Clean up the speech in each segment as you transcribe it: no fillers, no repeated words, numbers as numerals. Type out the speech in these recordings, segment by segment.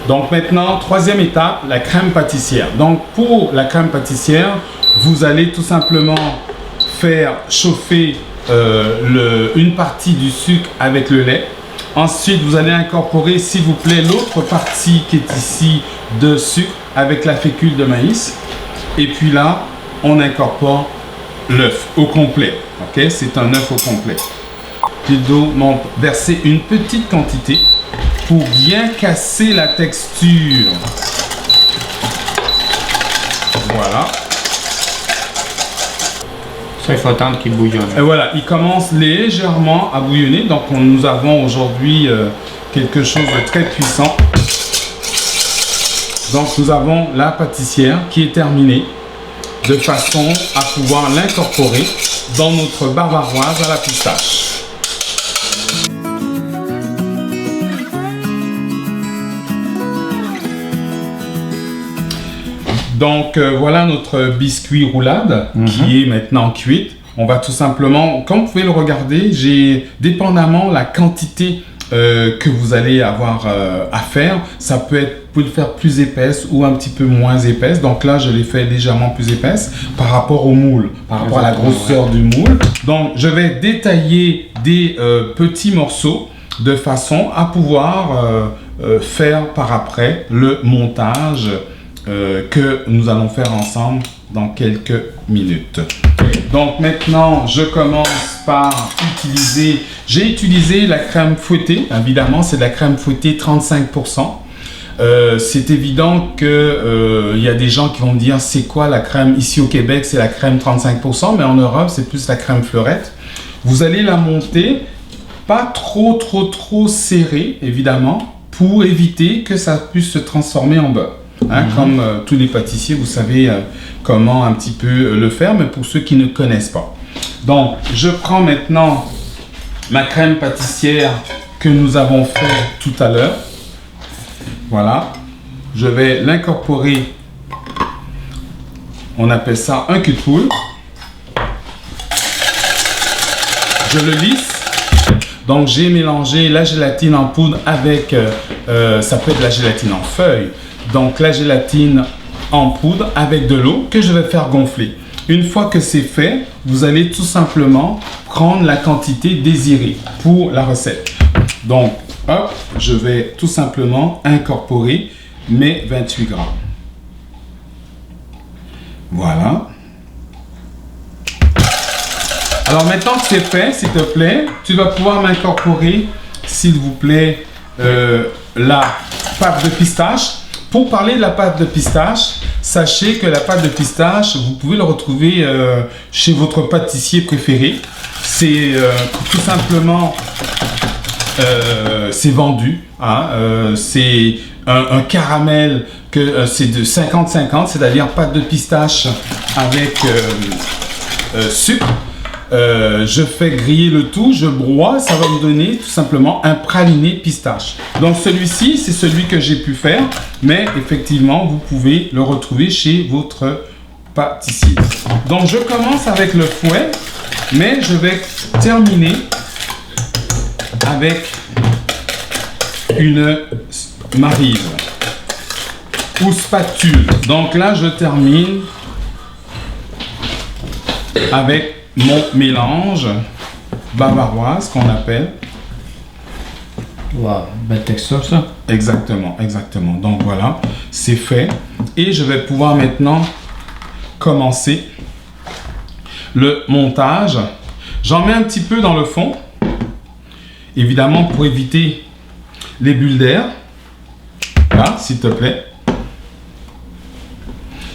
Donc maintenant, troisième étape, la crème pâtissière. Donc pour la crème pâtissière, vous allez tout simplement faire chauffer une partie du sucre avec le lait. Ensuite, vous allez incorporer, s'il vous plaît, l'autre partie qui est ici de sucre avec la fécule de maïs. Et puis là, on incorpore l'œuf au complet. Ok, c'est un œuf au complet. Puis donc, verser une petite quantité pour bien casser la texture. Voilà. Ça, il faut attendre qu'il bouillonne. Et voilà, il commence légèrement à bouillonner. Donc, nous avons aujourd'hui quelque chose de très puissant. Donc, nous avons la pâtissière qui est terminée de façon à pouvoir l'incorporer dans notre bavaroise à la pistache. Donc voilà notre biscuit roulade qui est maintenant cuite. On va tout simplement, comme vous pouvez le regarder, j'ai dépendamment la quantité que vous allez avoir à faire. Ça peut être, vous pouvez le faire plus épaisse ou un petit peu moins épaisse. Donc là, je l'ai fait légèrement plus épaisse par rapport au moule, par rapport à la grosseur du moule. Donc je vais détailler des petits morceaux de façon à pouvoir faire par après le montage que nous allons faire ensemble dans quelques minutes. Donc maintenant, je commence par utiliser, j'ai utilisé la crème fouettée, évidemment c'est de la crème fouettée 35%. C'est évident que y a des gens qui vont me dire c'est quoi la crème, ici au Québec c'est la crème 35%, mais en Europe c'est plus la crème fleurette. Vous allez la monter, pas trop serré évidemment, pour éviter que ça puisse se transformer en beurre. Comme tous les pâtissiers, vous savez comment un petit peu le faire, mais pour ceux qui ne connaissent pas. Donc, je prends maintenant ma crème pâtissière que nous avons fait tout à l'heure. Voilà. Je vais l'incorporer. On appelle ça un cul de poule. Je le lisse. Donc, j'ai mélangé la gélatine en poudre avec, ça peut être la gélatine en feuille. Donc la gélatine en poudre avec de l'eau que je vais faire gonfler. Une fois que c'est fait, vous allez tout simplement prendre la quantité désirée pour la recette. Donc, hop, je vais tout simplement incorporer mes 28 grammes. Voilà. Alors maintenant que c'est fait, s'il te plaît, tu vas pouvoir m'incorporer, s'il vous plaît, la pâte de pistache. Pour parler de la pâte de pistache, sachez que la pâte de pistache, vous pouvez le retrouver chez votre pâtissier préféré. C'est tout simplement, c'est vendu. C'est un caramel que c'est de 50-50, c'est-à-dire pâte de pistache avec sucre. Je fais griller le tout, je broie, ça va me donner tout simplement un praliné pistache. Donc celui-ci, c'est celui que j'ai pu faire, mais effectivement, vous pouvez le retrouver chez votre pâtissier. Donc je commence avec le fouet, mais je vais terminer avec une maryse ou spatule. Donc là, je termine avec mon mélange bavaroise qu'on appelle. Wow, belle texture ça. Exactement, exactement. Donc voilà, c'est fait. Et je vais pouvoir maintenant commencer le montage. J'en mets un petit peu dans le fond, évidemment pour éviter les bulles d'air. Là, s'il te plaît.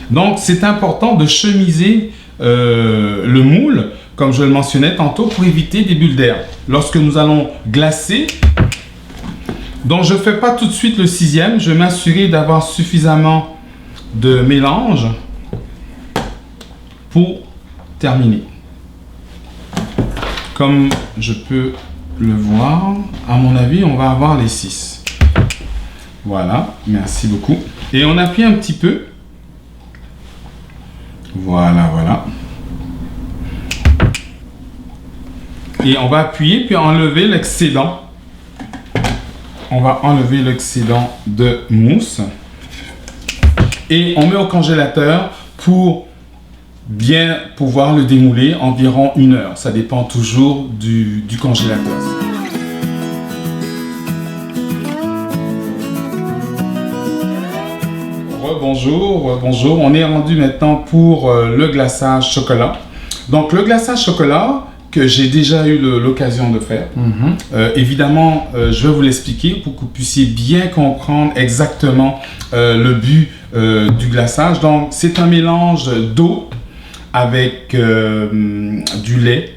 Donc c'est important de chemiser le moule, comme je le mentionnais tantôt, pour éviter des bulles d'air. Lorsque nous allons glacer, donc je ne fais pas tout de suite le 6e, je vais m'assurer d'avoir suffisamment de mélange pour terminer. Comme je peux le voir, à mon avis, on va avoir les 6. Voilà, merci beaucoup. Et on appuie un petit peu. Voilà, voilà. Et on va appuyer puis enlever l'excédent. on va enlever l'excédent de mousse. Et on met au congélateur pour bien pouvoir le démouler environ 1 heure. Ça dépend toujours du congélateur. Bonjour. On est rendu maintenant pour le glaçage chocolat. Donc le glaçage chocolat que j'ai déjà eu l'occasion de faire. Évidemment, je vais vous l'expliquer pour que vous puissiez bien comprendre exactement le but du glaçage. Donc c'est un mélange d'eau avec du lait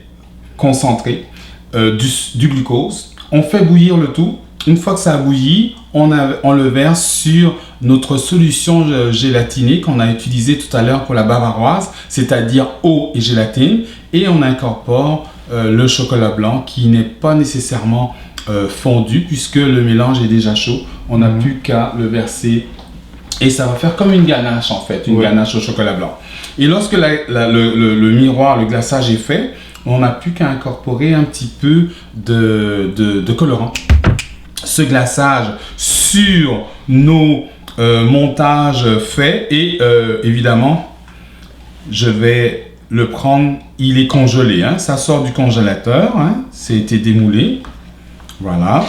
concentré, du glucose. On fait bouillir le tout. Une fois que ça a bouilli, on le verse sur notre solution gélatinée qu'on a utilisée tout à l'heure pour la bavaroise, c'est-à-dire eau et gélatine, et on incorpore le chocolat blanc qui n'est pas nécessairement fondu puisque le mélange est déjà chaud. On n'a plus qu'à le verser et ça va faire comme une ganache en fait, une ganache au chocolat blanc. Et lorsque le miroir, le glaçage est fait, on n'a plus qu'à incorporer un petit peu de colorant. Ce glaçage sur nos montages faits et évidemment je vais le prendre, il est congelé, hein, ça sort du congélateur, hein, c'est été démoulé, voilà,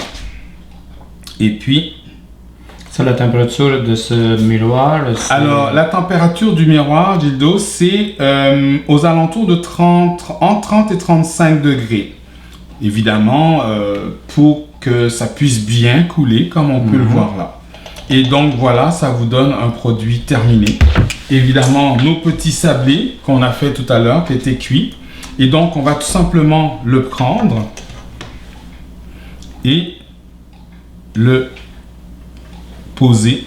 et puis c'est la température de ce miroir. Alors la température du miroir, Gildo, c'est aux alentours de entre 30 et 35 degrés, évidemment pour que ça puisse bien couler comme on peut le voir là. Et donc voilà, ça vous donne un produit terminé. Évidemment, nos petits sablés qu'on a fait tout à l'heure, qui étaient cuits. Et donc, on va tout simplement le prendre et le poser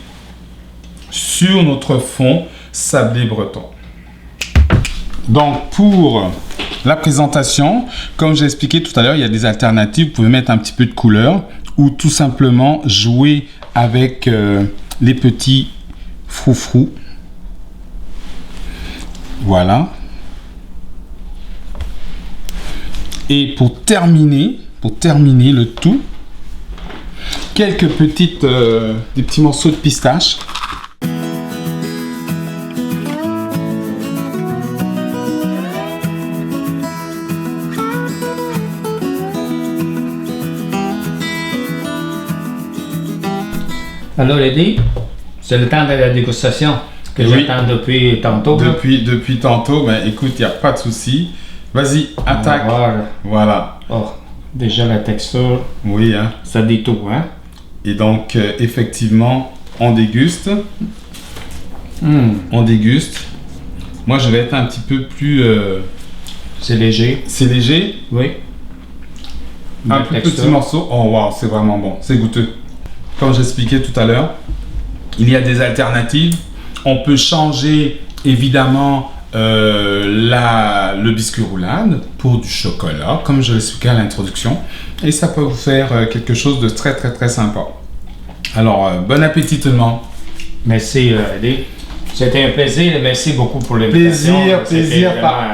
sur notre fond sablé breton. Donc, pour la présentation, comme j'ai expliqué tout à l'heure, il y a des alternatives. Vous pouvez mettre un petit peu de couleur ou tout simplement jouer avec les petits froufrous. Voilà. Et pour terminer le tout, quelques petites, des petits morceaux de pistache. Alors, Eddie, c'est le temps de la dégustation que j'attends depuis tantôt. Depuis tantôt, ben écoute, il n'y a pas de souci. Vas-y, attaque. Voilà. Oh, déjà la texture. Oui, hein. Ça dit tout, hein. Et donc, effectivement, on déguste. On déguste. Moi, je vais être un petit peu plus... C'est léger. C'est léger? Oui. Un plus petit morceau. Oh, wow, c'est vraiment bon. C'est goûteux. Comme j'expliquais tout à l'heure, il y a des alternatives. On peut changer évidemment le biscuit roulade pour du chocolat, comme je l'expliquais à l'introduction. Et ça peut vous faire quelque chose de très très très sympa. Alors, bon appétit tout le monde. Merci Eddie. C'était un plaisir. Merci beaucoup pour l'invitation.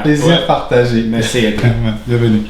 Plaisir partagé. Merci Eddie. Bienvenue.